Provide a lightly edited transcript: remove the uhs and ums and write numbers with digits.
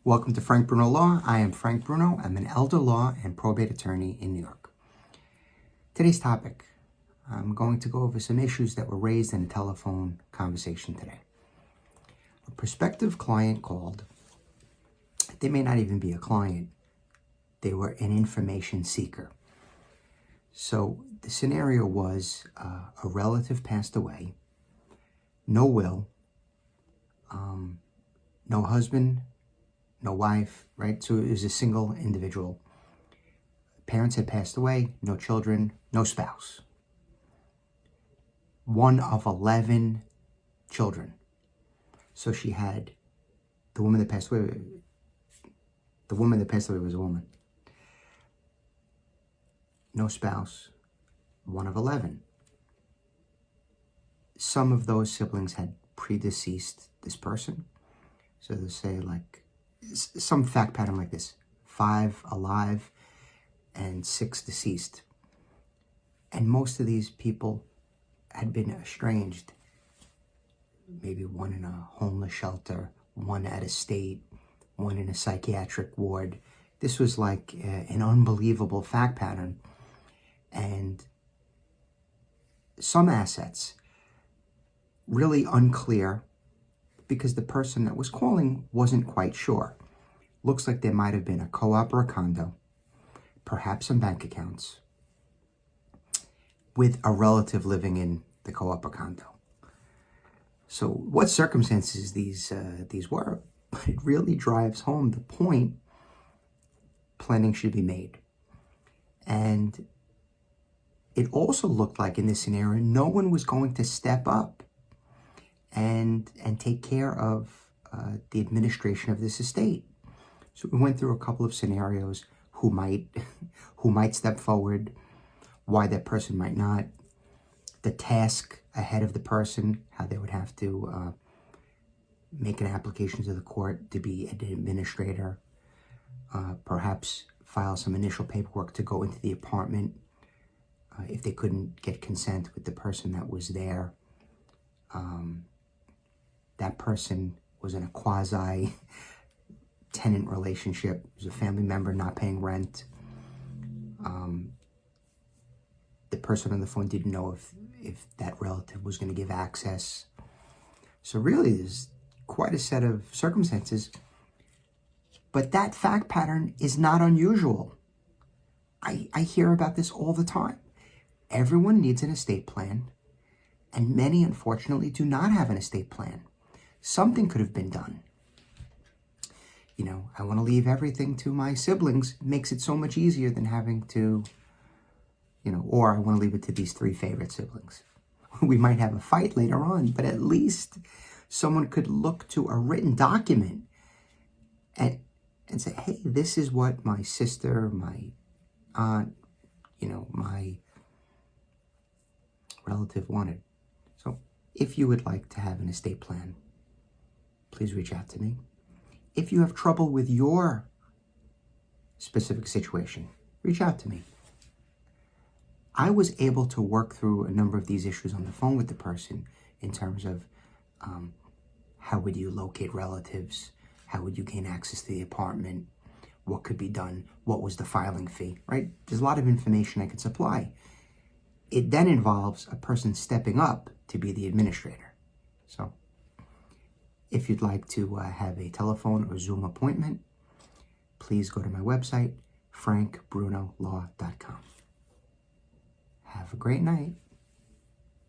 Welcome to Frank Bruno Law. I am Frank Bruno. I'm an elder law and probate attorney in New York. Today's topic, I'm going to go over some issues that were raised in a telephone conversation today. A prospective client called. They may not even be a client. They were an information seeker. So the scenario was a relative passed away, no will, no husband, no wife, right? So it was a single individual. Parents had passed away, no children, no spouse. One of 11 children. So she had the woman that passed away. The woman that passed away was a woman. No spouse, one of 11. Some of those siblings had predeceased this person. So they'll say like, some fact pattern like this: 5 alive and 6 deceased. And most of these people had been estranged. Maybe one in a homeless shelter, one at a state, one in a psychiatric ward. This was like an unbelievable fact pattern. And some assets really unclear, because the person that was calling wasn't quite sure. Looks like there might have been a co-op or a condo, perhaps some bank accounts, with a relative living in the co-op or condo. So what circumstances these were, but it really drives home the point: planning should be made. And it also looked like in this scenario, no one was going to step up and take care of the administration of this estate. So we went through a couple of scenarios: who might step forward, why that person might not, the task ahead of the person, how they would have to make an application to the court to be an administrator, perhaps file some initial paperwork to go into the apartment if they couldn't get consent with the person that was there. That person was in a quasi-tenant relationship. It was a family member not paying rent. The person on the phone didn't know if that relative was going to give access. So really, there's quite a set of circumstances. But that fact pattern is not unusual. I hear about this all the time. Everyone needs an estate plan, and many, unfortunately, do not have an estate plan. Something could have been done. You know, I want to leave everything to my siblings. It makes it so much easier than having to, or I want to leave it to these 3 favorite siblings. We might have a fight later on, but at least someone could look to a written document and say, hey, this is what my sister, my aunt, my relative wanted. So if you would like to have an estate plan, please reach out to me. If you have trouble with your specific situation, reach out to me. I was able to work through a number of these issues on the phone with the person in terms of how would you locate relatives, how would you gain access to the apartment, what could be done, what was the filing fee, right? There's a lot of information I could supply. It then involves a person stepping up to be the administrator. So if you'd like to have a telephone or Zoom appointment, please go to my website, frankbrunolaw.com. Have a great night.